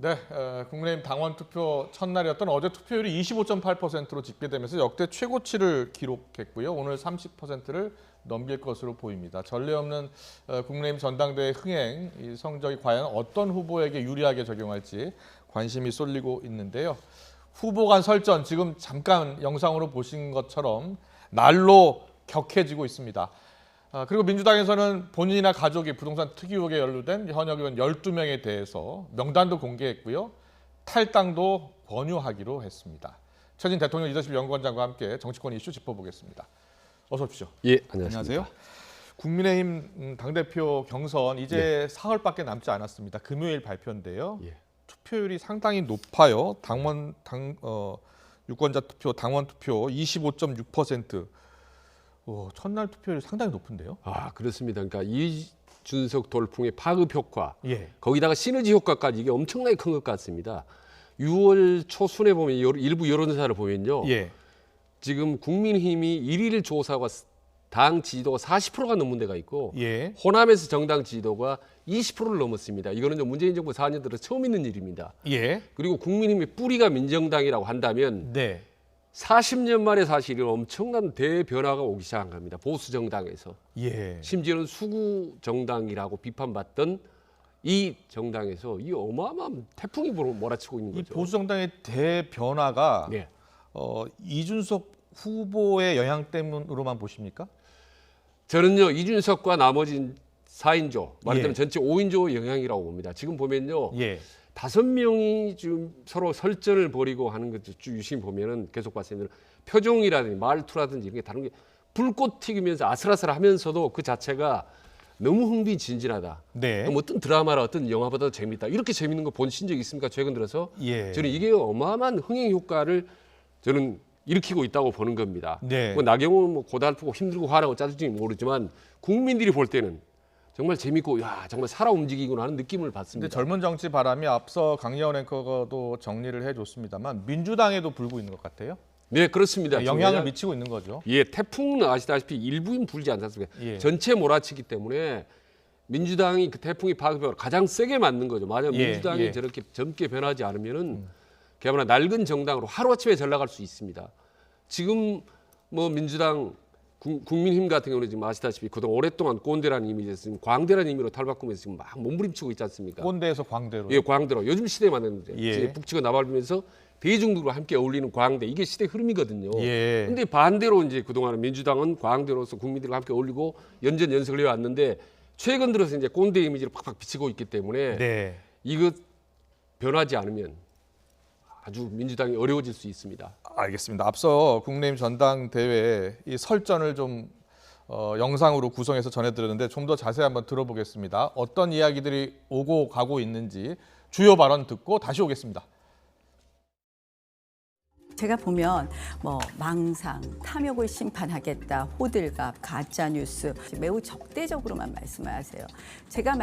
네, 국민의힘 당원 투표 첫날이었던 어제 투표율이 25.8%로 집계되면서 역대 최고치를 기록했고요. 오늘 30%를 넘길 것으로 보입니다. 전례 없는 국민의힘 전당대회 흥행, 이 성적이 과연 어떤 후보에게 유리하게 적용할지 관심이 쏠리고 있는데요. 후보 간 설전, 지금 잠깐 영상으로 보신 것처럼 날로 격해지고 있습니다. 그리고 민주당에서는 본인이나 가족이 부동산 특이 의혹에 연루된 현역 의원 12명에 대해서 명단도 공개했고요. 탈당도 권유하기로 했습니다. 최진 대통령 리더십 연구원장과 함께 정치권 이슈 짚어보겠습니다. 어서 오십시오. 예, 안녕하세요. 국민의힘 당대표 경선 이제 사흘밖에 남지 않았습니다. 금요일 발표인데요. 투표율이 상당히 높아요. 유권자 투표, 당원 투표 25.6%. 첫날 투표율이 상당히 높은데요. 그렇습니다. 그러니까 이준석 돌풍의 파급 효과, 예. 거기다가 시너지 효과까지 이게 엄청나게 큰 것 같습니다. 6월 초순에 보면 일부 여론조사를 보면요. 지금 국민의힘이 1일 조사가 당 지지도가 40%가 넘는 데가 있고 호남에서 정당 지지도가 20%를 넘었습니다. 이거는 문재인 정부 4년 들어 처음 있는 일입니다. 그리고 국민의힘의 뿌리가 민정당이라고 한다면 40년 만에 사실 엄청난 대변화가 오기 시작한 겁니다. 보수 정당에서. 심지어는 수구 정당이라고 비판받던 이 정당에서 이 어마어마한 태풍이 몰아치고 있는 거죠. 이 보수 정당의 대변화가 이준석 후보의 영향 때문으로만 보십니까? 저는요, 이준석과 나머지 4인조, 말하자면 전체 5인조 영향이라고 봅니다. 지금 보면요. 5명이 지금 서로 설전을 벌이고 하는 것도 쭉 유심히 보면은 계속 봤을 때는 표정이라든지 말투라든지 이런 게 다른 게 불꽃 튀기면서 아슬아슬하면서도 그 자체가 너무 흥미진진하다. 어떤 드라마나 어떤 영화보다 재밌다. 이렇게 재밌는 거 보신 적 있습니까? 최근 들어서 저는 이게 어마어마한 흥행 효과를 저는 일으키고 있다고 보는 겁니다. 뭐 나경원 고달프고 힘들고 화나고 짜증이 모르지만 국민들이 볼 때는 정말 재밌고 정말 살아 움직이구나 하는 느낌을 받습니다. 근데 젊은 정치 바람이 앞서 강예원 앵커도 정리를 해줬습니다만 민주당에도 불고 있는 것 같아요. 네, 그렇습니다. 영향을 미치고 있는 거죠. 태풍은 아시다시피 일부인 불지 않습니까? 전체 몰아치기 때문에 민주당이 그 태풍이 파급력을 가장 세게 맞는 거죠. 만약 민주당이 저렇게 젊게 변하지 않으면은 그야말로 낡은 정당으로 하루아침에 전락할 수 있습니다. 지금 뭐 민주당 국민힘 같은 경우는 지금 아시다시피 그동안 오랫동안 꼰대라는 이미지에서 지금 광대라는 의미로 탈바꿈해서 지금 막 몸부림치고 있지 않습니까? 꼰대에서 광대로. 광대로. 요즘 시대에 맞는데 북치고 나발면서 대중들과 함께 어울리는 광대. 이게 시대 흐름이거든요. 근데 반대로 이제 그동안 민주당은 광대로서 국민들과 함께 어울리고 연전연석을 해왔는데 최근 들어서 이제 꼰대 이미지를 팍팍 비치고 있기 때문에 이거 변하지 않으면 아주 민주당이 어려워질 수 있습니다. 알겠습니다. 앞서 국민의힘 전당대회 이 설전을 좀 영상으로 구성해서 전해드렸는데 좀 더 자세히 한번 들어보겠습니다. 어떤 이야기들이 오고 가고 있는지 주요 발언 듣고 다시 오겠습니다. 제가 보면 뭐 망상, 탐욕을 심판하겠다, 호들갑, 가짜 뉴스 매우 적대적으로만 말씀하세요. 제가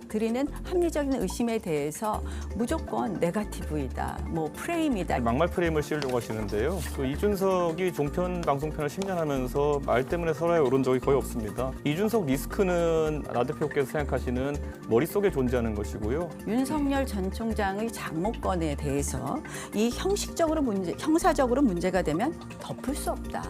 드리는 합리적인 의심에 대해서 무조건 네거티브이다, 뭐 프레임이다. 막말 프레임을 씌우려고 하시는데요. 이준석이 종편 방송편을 10년 하면서 말 때문에 서로에 오른 적이 거의 없습니다. 이준석 리스크는 나 대표께서 생각하시는 머릿속에 존재하는 것이고요. 윤석열 전 총장의 장모권에 대해서 이 형사적으로 문제가 되면 덮을 수 없다.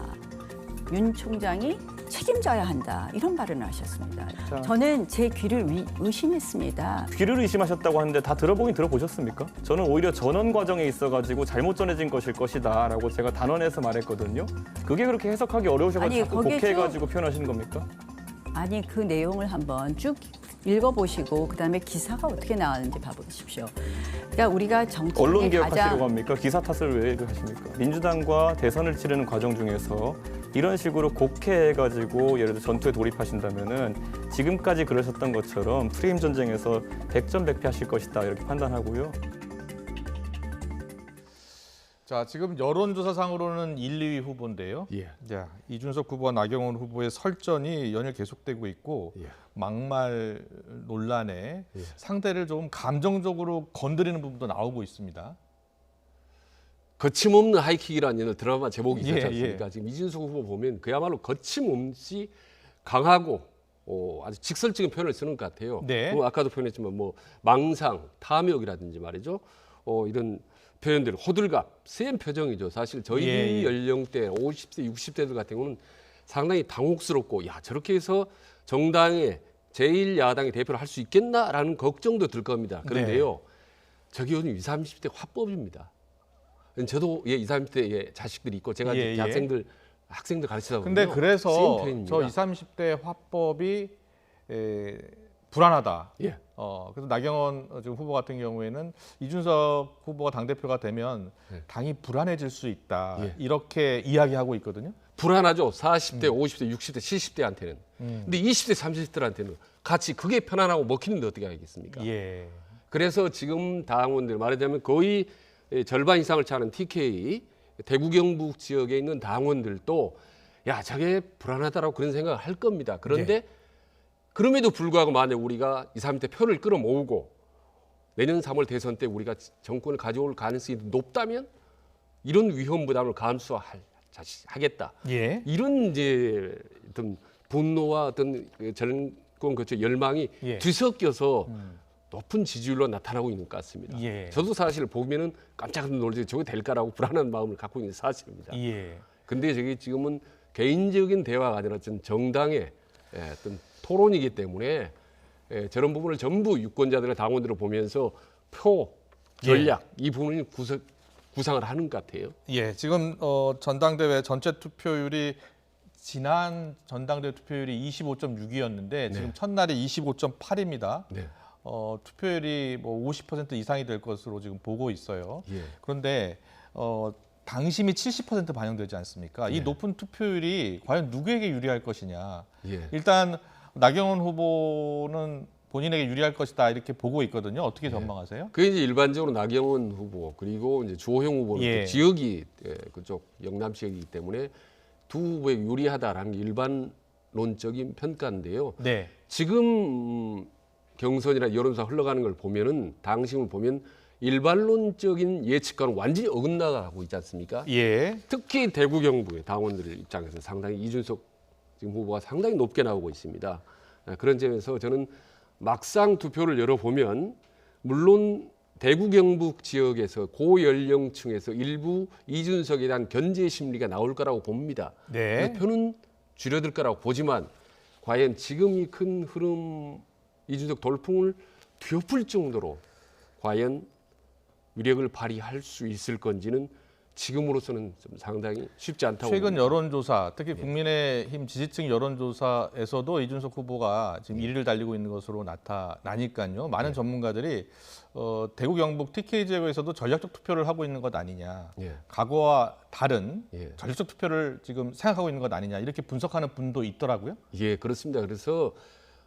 윤 총장이 책임져야 한다. 이런 발언을 하셨습니다. 저는 제 귀를 의심했습니다. 귀를 의심하셨다고 하는데 다 들어보셨습니까? 저는 오히려 전원 과정에 있어가지고 잘못 전해진 것일 것이다 라고 제가 단언해서 말했거든요. 그게 그렇게 해석하기 어려우셔가지고 자꾸 곡해해가지고 표현하시는 겁니까? 아니, 그 내용을 한번 쭉 읽어보시고 그다음에 기사가 어떻게 나왔는지 봐보십시오. 그러니까 우리가 정치에 언론 개혁하시려고 합니까? 기사 탓을 왜 하십니까? 민주당과 대선을 치르는 과정 중에서 이런 식으로 곡해해가지고 예를 들어 전투에 돌입하신다면은 지금까지 그러셨던 것처럼 프레임 전쟁에서 100점 100패 하실 것이다 이렇게 판단하고요. 자, 지금 여론조사상으로는 1, 2위 후보인데요. 자, 이준석 후보와 나경원 후보의 설전이 연일 계속되고 있고 막말 논란에 상대를 좀 감정적으로 건드리는 부분도 나오고 있습니다. 거침없는 하이킥이라는 드라마 제목이 있지 않습니까? 지금 이준석 후보 보면 그야말로 거침없이 강하고 아주 직설적인 표현을 쓰는 것 같아요. 네. 아까도 표현했지만 뭐 망상, 탐욕이라든지 말이죠. 이런 표현들, 호들갑, 센 표정이죠. 사실 저희 예, 예. 연령대 50대, 60대들 같은 경우는 상당히 당혹스럽고 야 저렇게 해서 정당의 제1야당의 대표를 할 수 있겠나라는 걱정도 들 겁니다. 그런데요. 저기 요즘 20, 30대 화법입니다. 저도 20, 30대 자식들이 있고 제가 예, 예. 학생들 가르치다 보면 근데 그래서 저 20, 30대 화법이 불안하다. 예. 그래서 나경원 지금 후보 같은 경우에는 이준석 후보가 당대표가 되면 예. 당이 불안해질 수 있다. 예. 이렇게 이야기하고 있거든요. 불안하죠. 40대, 50대, 60대, 70대한테는. 근데 20대, 30대한테는 같이 그게 편안하고 먹히는데 어떻게 하겠습니까? 예. 그래서 지금 당원들 말하자면 거의 절반 이상을 차는 TK 대구 경북 지역에 있는 당원들도 야 저게 불안하다라고 그런 생각을 할 겁니다. 그런데 네. 그럼에도 불구하고 만약 우리가 20, 30대 표를 끌어모으고 내년 3월 대선 때 우리가 정권을 가져올 가능성이 높다면 이런 위험 부담을 감수하겠다. 예. 이런 이제 어떤 분노와 어떤 정권 거쳐 열망이 예. 뒤섞여서 높은 지지율로 나타나고 있는 것 같습니다. 예. 저도 사실 보면은 깜짝 놀라서 저게 될까라고 불안한 마음을 갖고 있는 사실입니다. 예. 근데 저게 지금은 개인적인 대화가 아니라 전 정당의 어떤 토론이기 때문에 저런 부분을 전부 유권자들의 당원들을 보면서 표, 전략 이 부분을 구상을 하는 것 같아요. 예. 지금 전당대회 전체 투표율이 지난 전당대회 투표율이 25.6이었는데 지금 첫날이 25.8입니다. 네. 투표율이 뭐 50% 이상이 될 것으로 지금 보고 있어요. 예. 그런데 당심이 70% 반영되지 않습니까? 이 높은 투표율이 과연 누구에게 유리할 것이냐? 예. 일단 나경원 후보는 본인에게 유리할 것이다 이렇게 보고 있거든요. 어떻게 전망하세요? 그게 이제 일반적으로 나경원 후보 그리고 이제 주호영 후보는 예. 또 지역이 그쪽 영남 지역이기 때문에 두 후보에 유리하다라는 게 일반론적인 평가인데요. 네. 지금 경선이나 여론조사 흘러가는 걸 보면은 당심을 보면 일반론적인 예측과는 완전히 어긋나가고 있지 않습니까? 예. 특히 대구 경북의 당원들 입장에서 상당히 이준석 지금 후보가 상당히 높게 나오고 있습니다. 그런 점에서 저는 막상 투표를 열어보면 물론 대구 경북 지역에서 고연령층에서 일부 이준석에 대한 견제 심리가 나올 거라고 봅니다. 네. 그래서 표는 줄어들 거라고 보지만 과연 지금 이 큰 흐름 이준석 돌풍을 뒤엎을 정도로 과연 위력을 발휘할 수 있을 건지는 지금으로서는 좀 상당히 쉽지 않다고 최근 봅니다. 여론조사, 특히 국민의힘 지지층 여론조사에서도 이준석 후보가 지금 1위를 달리고 있는 것으로 나타나니까요. 많은 전문가들이 대구 경북 TK 지역에서도 전략적 투표를 하고 있는 것 아니냐. 예. 과거와 다른 예. 전략적 투표를 지금 생각하고 있는 것 아니냐. 이렇게 분석하는 분도 있더라고요. 예, 그렇습니다. 그래서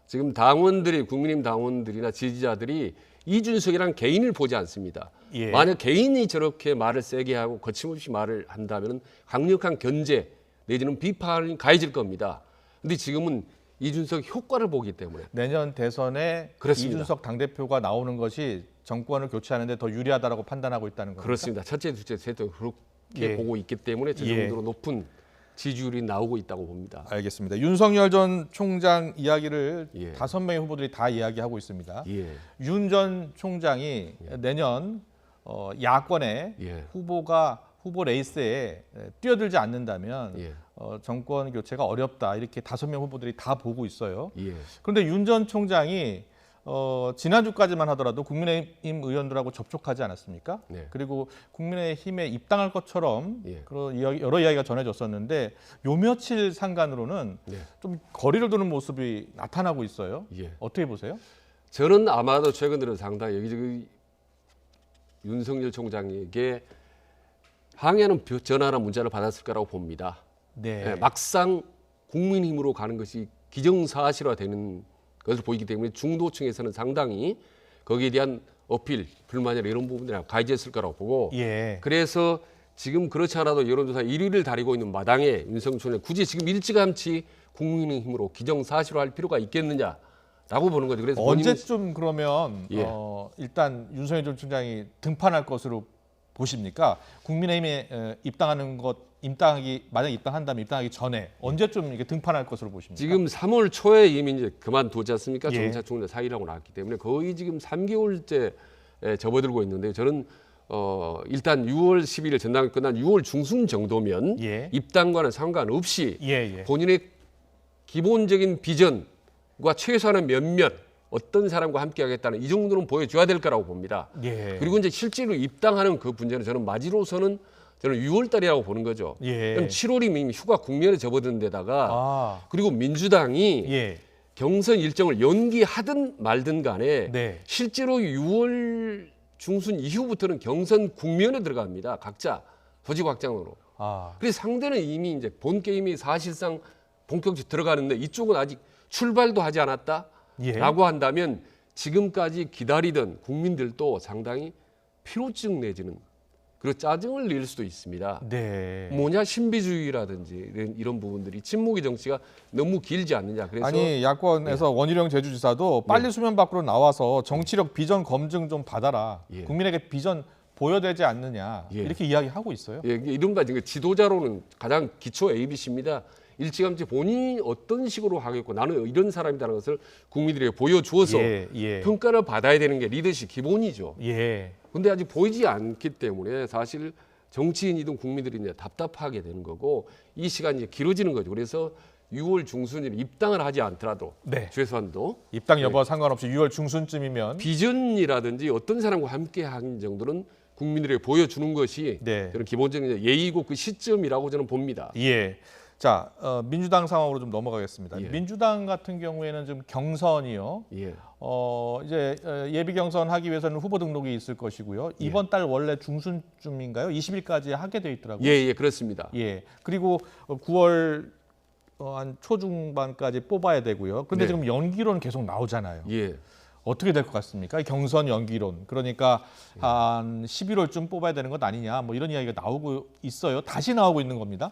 지금 당원들이 국민의힘 당원들이나 지지자들이 이준석이란 개인을 보지 않습니다. 예. 만약 개인이 저렇게 말을 세게 하고 거침없이 말을 한다면 강력한 견제 내지는 비판이 가해질 겁니다. 근데 지금은 이준석 효과를 보기 때문에 내년 대선에 그렇습니다. 이준석 당대표가 나오는 것이 정권을 교체하는 데 더 유리하다고 판단하고 있다는 겁니까? 그렇습니다. 첫째, 둘째, 셋째 그렇게 예. 보고 있기 때문에 저 예. 정도로 높은 지지율이 나오고 있다고 봅니다. 알겠습니다. 윤석열 전 총장 이야기를 예. 5명의 후보들이 다 이야기하고 있습니다. 예. 윤 전 총장이 내년 야권의 예. 후보 레이스에 뛰어들지 않는다면 예. 정권 교체가 어렵다 이렇게 5명 후보들이 다 보고 있어요. 예. 그런데 윤 전 총장이 지난주까지만 하더라도 국민의힘 의원들하고 접촉하지 않았습니까? 네. 그리고 국민의힘에 입당할 것처럼 예. 그런 여러 이야기가 전해졌었는데 요 며칠 상간으로는 네. 좀 거리를 두는 모습이 나타나고 있어요. 예. 어떻게 보세요? 저는 아마도 최근 들어 상당히 여기저기 윤석열 총장에게 항의하는 전화나 문자를 받았을 거라고 봅니다. 네. 예, 막상 국민힘으로 가는 것이 기정사실화되는 것을 보이기 때문에 중도층에서는 상당히 거기에 대한 어필, 불만이나 이런 부분들이 가해졌을 거라고 보고 예. 그래서 지금 그렇지 않아도 여론조사 1위를 다리고 있는 마당에 윤석열 총장이 굳이 지금 일찌감치 국민의힘으로 기정사실화할 필요가 있겠느냐라고 보는 거죠. 그래서 언제쯤 그러면 예. 일단 윤석열 전 총장이 등판할 것으로 보십니까? 국민의힘에 입당하는 것 만약 입당한다면 입당하기 전에 언제쯤 이게 등판할 것으로 보십니까? 지금 3월 초에 이미 이제 그만두지 않습니까? 예. 정착총재 사의라고 나왔기 때문에 거의 지금 3개월째 접어들고 있는데 저는 일단 6월 11일 전당이 끝난 6월 중순 정도면 예. 입당과는 상관없이 예. 본인의 기본적인 비전과 최소한의 몇몇 어떤 사람과 함께 하겠다는 이 정도는 보여줘야 될 거라고 봅니다. 예. 그리고 이제 실제로 입당하는 그 분야는 저는 마지로서는 저는 6월 달이라고 보는 거죠. 예. 그럼 7월이 이미 휴가 국면에 접어든 데다가 아. 그리고 민주당이 예. 경선 일정을 연기하든 말든 간에 네. 실제로 6월 중순 이후부터는 경선 국면에 들어갑니다. 각자 조직 확장으로. 아. 그래서 상대는 이미 이제 본 게임이 사실상 본격적으로 들어가는데 이쪽은 아직 출발도 하지 않았다라고 예. 한다면 지금까지 기다리던 국민들도 상당히 피로증 내지는 그리고 짜증을 낼 수도 있습니다. 네. 뭐냐 신비주의라든지 이런 부분들이 친목의 정치가 너무 길지 않느냐. 그래서 아니 야권에서 원희룡 제주지사도 빨리 수면 밖으로 나와서 정치력 비전 검증 좀 받아라. 예. 국민에게 비전 보여되지 않느냐. 예. 이렇게 이야기하고 있어요. 예, 이른바 지도자로는 가장 기초 ABC입니다. 일찌감치 본인이 어떤 식으로 하겠고 나는 이런 사람이라는 것을 국민들에게 보여주어서 예. 평가를 받아야 되는 게 리더십 기본이죠. 예. 근데 아직 보이지 않기 때문에 사실 정치인이든 국민들이 이제 답답하게 되는 거고 이 시간이 이제 길어지는 거죠. 그래서 6월 중순에 입당을 하지 않더라도 네. 최소한도 입당 여부와 상관없이 6월 중순쯤이면 비전이라든지 어떤 사람과 함께 하는 정도는 국민들에게 보여주는 것이 네. 저는 기본적인 예의고 그 시점이라고 저는 봅니다. 예. 자, 민주당 상황으로 좀 넘어가겠습니다. 예. 민주당 같은 경우에는 좀 경선이요. 예. 이제 예비 경선 하기 위해서는 후보 등록이 있을 것이고요. 이번 달 원래 중순쯤인가요? 20일까지 하게 돼 있더라고요. 예, 그렇습니다. 예. 그리고 9월 한 초중반까지 뽑아야 되고요. 그런데 네. 지금 연기론 계속 나오잖아요. 예. 어떻게 될 것 같습니까? 경선 연기론. 그러니까 한 11월쯤 뽑아야 되는 것 아니냐. 뭐 이런 이야기가 나오고 있어요. 다시 나오고 있는 겁니다.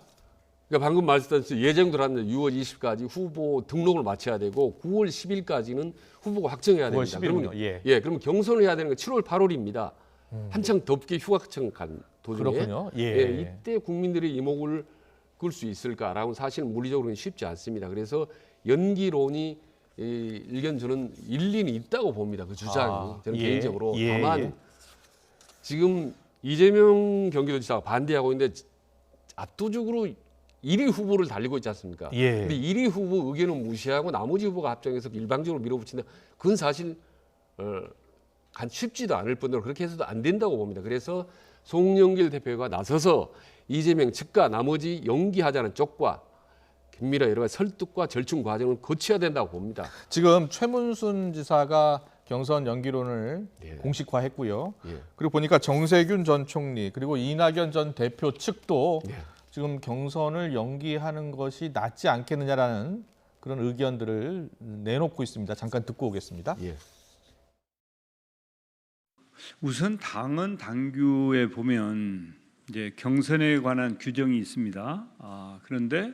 그러니까 방금 말씀드린 예정대로 하면 6월 20일까지 후보 등록을 마쳐야 되고 9월 10일까지는 후보가 확정해야 9월 됩니다. 10일이군요. 그러면, 예. 그러면 경선을 해야 되는 건 7월 8월입니다. 한창 덥게 휴가청 간 도중에 그렇군요. 예. 이때 국민들의 이목을 끌 수 있을까라고 사실 물리적으로는 쉽지 않습니다. 그래서 연기론이 일견 저는 일리는 있다고 봅니다. 그 주장이 저는 예. 개인적으로 예. 다만 지금 이재명 경기도지사가 반대하고 있는데 압도적으로 1위 후보를 달리고 있지 않습니까? 예. 근데 1위 후보 의견은 무시하고 나머지 후보가 합정해서 일방적으로 밀어붙인다. 그건 사실 쉽지도 않을 뿐더러 그렇게 해서도 안 된다고 봅니다. 그래서 송영길 대표가 나서서 이재명 측과 나머지 연기하자는 쪽과 긴밀한 여러 가지 설득과 절충 과정을 거쳐야 된다고 봅니다. 지금 최문순 지사가 경선 연기론을 예. 공식화했고요. 예. 그리고 보니까 정세균 전 총리 그리고 이낙연 전 대표 측도 예. 지금 경선을 연기하는 것이 낫지 않겠느냐라는 그런 의견들을 내놓고 있습니다. 잠깐 듣고 오겠습니다. 예. 우선 당은 당규에 보면 이제 경선에 관한 규정이 있습니다. 그런데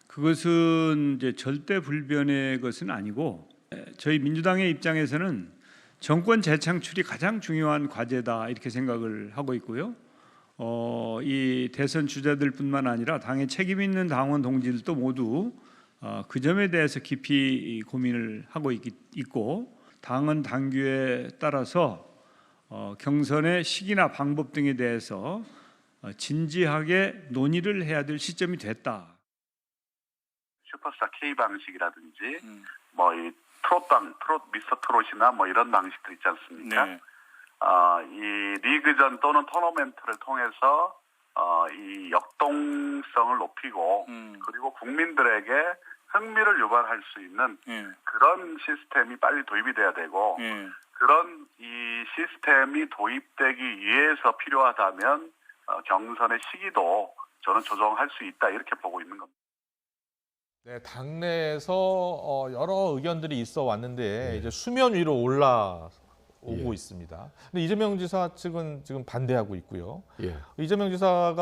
그것은 이제 절대 불변의 것은 아니고 저희 민주당의 입장에서는 정권 재창출이 가장 중요한 과제다 이렇게 생각을 하고 있고요. 이 대선 주자들뿐만 아니라 당에 책임 있는 당원 동지들도 모두 그 점에 대해서 깊이 고민을 하고 있고 당은 당규에 따라서 경선의 시기나 방법 등에 대해서 진지하게 논의를 해야 될 시점이 됐다. 슈퍼스타 K 방식이라든지 뭐 이 트롯 미스터 트롯이나 뭐 이런 방식들 있지 않습니까? 네. 이 리그전 또는 토너먼트를 통해서 이 역동성을 높이고 그리고 국민들에게 흥미를 유발할 수 있는 그런 시스템이 빨리 도입이 돼야 되고 그런 이 시스템이 도입되기 위해서 필요하다면 경선의 시기도 저는 조정할 수 있다 이렇게 보고 있는 겁니다. 네, 당내에서 여러 의견들이 있어 왔는데 이제 수면 위로 올라오고 있습니다. 근데 이재명 지사 측은 지금 반대하고 있고요. 예. 이재명 지사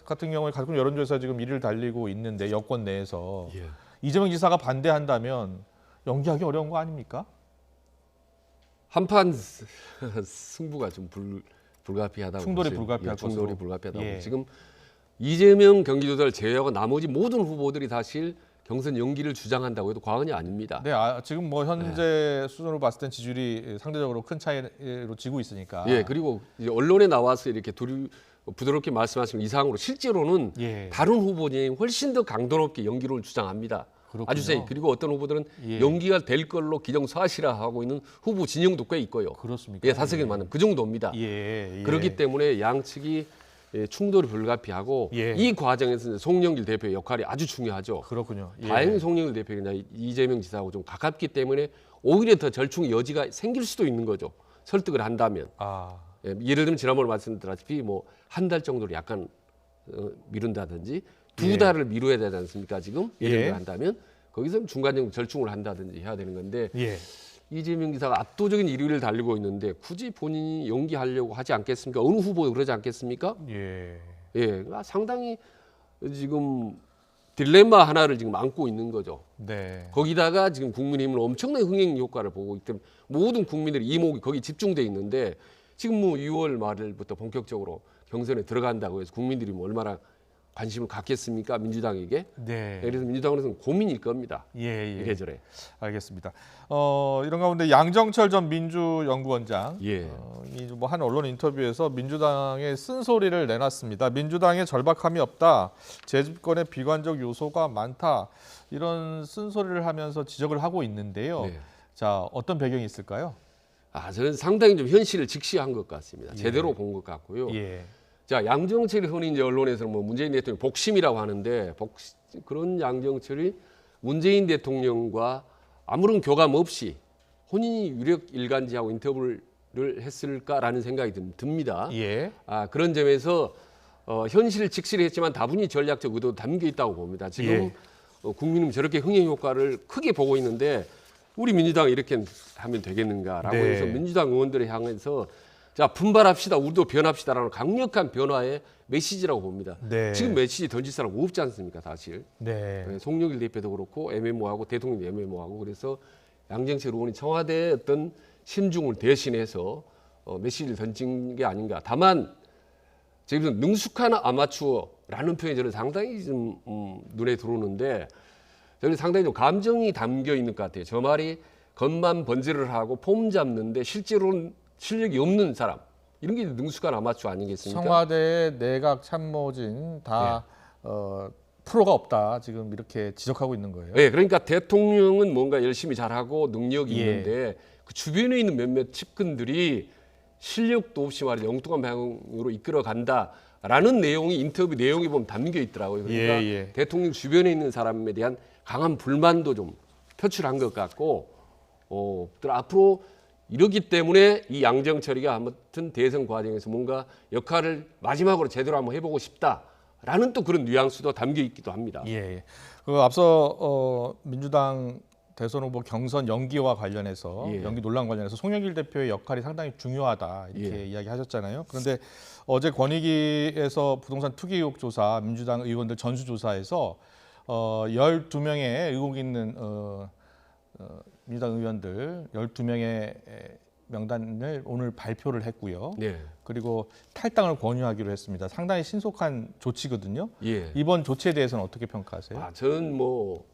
같은 경우에 가끔 여론조사 지금 1위를 달리고 있는데 여권 내에서 예. 이재명 지사가 반대한다면 연기하기 어려운 거 아닙니까? 한판 승부가 좀 불가피하다고 충돌이 보세요. 불가피할 충돌이 것으로. 불가피하다고. 예. 지금 이재명 경기도지사를 제외하고 나머지 모든 후보들이 사실 경선 연기를 주장한다고 해도 과언이 아닙니다. 네, 지금 뭐 현재 수준으로 봤을 땐 지지율이 상대적으로 큰 차이로 지고 있으니까. 예, 그리고 이제 언론에 나와서 이렇게 부드럽게 말씀하시는 이상으로 실제로는 예. 다른 후보들이 훨씬 더 강도 높게 연기를 주장합니다. 그렇군요. 아주 세. 그리고 어떤 후보들은 예. 연기가 될 걸로 기정사실화하고 있는 후보 진영도 꽤 있고요. 그렇습니까? 예, 다섯 개 많은 그 정도입니다. 예. 그렇기 때문에 양측이 충돌이 불가피하고 예. 이 과정에서 이제 송영길 대표의 역할이 아주 중요하죠. 그렇군요. 예. 다행히 송영길 대표가 이재명 지사하고 좀 가깝기 때문에 오히려 더 절충의 여지가 생길 수도 있는 거죠. 설득을 한다면. 예, 예를 들면 지난번에 말씀드렸다시피 뭐 한 달 정도로 약간 미룬다든지 두 달을 미뤄야 되지 않습니까? 지금 예를 들어 한다면 거기서 중간적으로 절충을 한다든지 해야 되는 건데 예. 이재명 지사가 압도적인 1위를 달리고 있는데 굳이 본인이 연기하려고 하지 않겠습니까? 어느 후보도 그러지 않겠습니까? 예. 예, 상당히 지금 딜레마 하나를 지금 안고 있는 거죠. 네. 거기다가 지금 국민의힘은 엄청난 흥행 효과를 보고 있기 때문에 모든 국민들의 이목이 거기 집중돼 있는데 지금 뭐 6월 말부터 본격적으로 경선에 들어간다고 해서 국민들이 뭐 얼마나 관심을 갖겠습니까? 민주당에게. 네. 그래서 민주당으로서는 고민일 겁니다. 예. 이래저래. 알겠습니다. 이런 가운데 양정철 전 민주연구원장 예. 뭐 한 언론 인터뷰에서 민주당의 쓴소리를 내놨습니다. 민주당에 절박함이 없다. 재집권에 비관적 요소가 많다. 이런 쓴소리를 하면서 지적을 하고 있는데요. 네. 자, 어떤 배경이 있을까요? 저는 상당히 좀 현실을 직시한 것 같습니다. 제대로 본 것 같고요. 예. 자, 양정철이 흔히 이제 언론에서는 뭐 문재인 대통령 복심이라고 하는데 그런 양정철이 문재인 대통령과 아무런 교감 없이 혼인이 유력 일간지하고 인터뷰를 했을까라는 생각이 듭니다. 예. 그런 점에서 현실 직시를 했지만 다분히 전략적 의도도 담겨 있다고 봅니다. 지금 국민은 저렇게 흥행 효과를 크게 보고 있는데 우리 민주당 이렇게 하면 되겠는가라고 네. 해서 민주당 의원들을 향해서 자, 분발합시다. 우리도 변합시다라는 강력한 변화의 메시지라고 봅니다. 네. 지금 메시지 던질 사람 없지 않습니까, 사실. 네. 송영길 대표도 그렇고 MMO하고 대통령도 MMO하고 그래서 양정철 의원이 청와대의 어떤 심중을 대신해서 메시지를 던진 게 아닌가. 다만 지금 능숙한 아마추어라는 표현이 저는 상당히 좀 눈에 들어오는데 저는 상당히 좀 감정이 담겨 있는 것 같아요. 저 말이 겉만 번지를 하고 폼 잡는데 실제로는 실력이 없는 사람. 이런 게 능숙한 아마추어 아니겠습니까? 청와대 내각 참모진 다 프로가 없다. 지금 이렇게 지적하고 있는 거예요. 네, 그러니까 대통령은 뭔가 열심히 잘하고 능력이 예. 있는데 그 주변에 있는 몇몇 측근들이 실력도 없이 말이죠. 엉뚱한 방향으로 이끌어 간다라는 내용이 인터뷰 내용이 보면 담겨 있더라고요. 그러니까 예. 대통령 주변에 있는 사람에 대한 강한 불만도 좀 표출한 것 같고 앞으로 이러기 때문에 이 양정철이가 아무튼 대선 과정에서 뭔가 역할을 마지막으로 제대로 한번 해보고 싶다라는 또 그런 뉘앙스도 담겨 있기도 합니다. 예. 앞서 민주당 대선 후보 경선 연기와 관련해서 연기 논란 관련해서 송영길 대표의 역할이 상당히 중요하다 이렇게 이야기하셨잖아요. 그런데 어제 권익위에서 부동산 투기 의혹 조사 민주당 의원들 전수조사에서 12명의 의혹 있는 민주당 의원들 12명의 명단을 오늘 발표를 했고요. 네. 그리고 탈당을 권유하기로 했습니다. 상당히 신속한 조치거든요. 예. 이번 조치에 대해서는 어떻게 평가하세요? 저는 뭐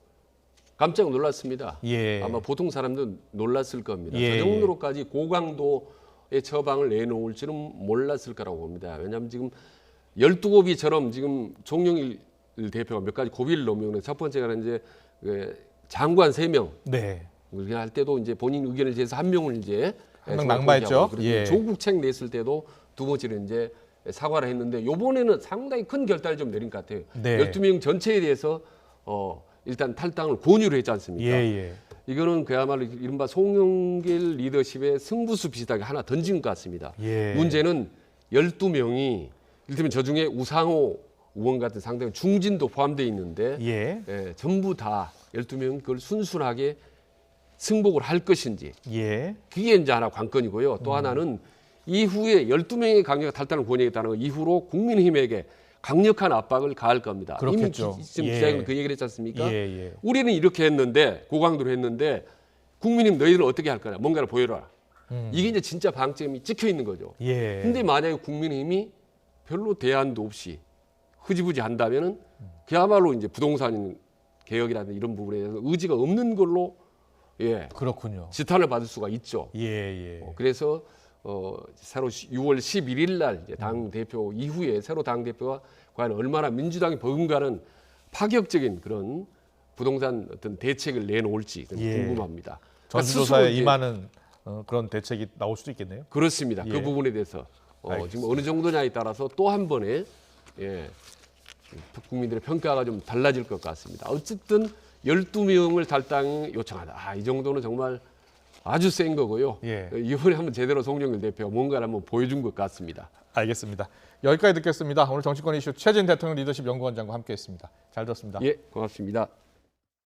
깜짝 놀랐습니다. 예. 아마 보통 사람도 놀랐을 겁니다. 예. 저 정도로까지 고강도의 처방을 내놓을 줄은 몰랐을 거라고 봅니다. 왜냐하면 지금 12고비처럼 지금 송영길 대표가 몇 가지 고비를 넘으면 첫 번째가 이제 장관 3명 네. 그렇게 할 때도 이제 본인 의견을 제해서 한 명을 이제 한 명 낙마했죠. 예. 조국책 냈을 때도 두 번째는 이제 사과를 했는데 이번에는 상당히 큰 결단을 좀 내린 것 같아요. 네. 12명 전체에 대해서 일단 탈당을 권유를 했지 않습니까? 예. 이거는 그야말로 이른바 송영길 리더십의 승부수 비슷하게 하나 던진 것 같습니다. 예. 문제는 12명이 이를테면 저중에 우상호 의원 같은 상당히 중진도 포함되어 있는데 전부 다 12명 그걸 순순하게 승복을 할 것인지 그게 이제 하나 관건이고요. 또 하나는 이후에 12명의 강력한 탈당을 권유했다는 건 이후로 국민의힘에게 강력한 압박을 가할 겁니다. 그렇겠죠. 이미 지금 기자회견 그 얘기를 했지 않습니까? 예. 우리는 이렇게 했는데 고강도로 했는데 국민의힘 너희들은 어떻게 할 거냐? 뭔가를 보여라. 이게 이제 진짜 방점이 찍혀 있는 거죠. 예. 근데 만약에 국민의힘이 별로 대안도 없이 흐지부지 한다면은 그야말로 이제 부동산 개혁이라든 이런 부분에 대해서 의지가 없는 걸로 예, 그렇군요. 지탄을 받을 수가 있죠. 예, 예. 그래서 새로 6월 11일 날 이제 당 대표 이후에 새로 당 대표가 과연 얼마나 민주당이 버금가는 파격적인 그런 부동산 어떤 대책을 내놓을지 예. 궁금합니다. 전수조사에 스스로 이제 임하는 그런 대책이 나올 수도 있겠네요. 그렇습니다. 예. 그 부분에 대해서 알겠습니다. 지금 어느 정도냐에 따라서 또 한 번의 예, 국민들의 평가가 좀 달라질 것 같습니다. 어쨌든 12명을 탈당 요청하다. 이 정도는 정말 아주 센 거고요. 예. 이번에 한번 제대로 송영길 대표가 뭔가를 한번 보여준 것 같습니다. 알겠습니다. 여기까지 듣겠습니다. 오늘 정치권 이슈 최진 대통령 리더십 연구원장과 함께했습니다. 잘 들었습니다. 예, 고맙습니다.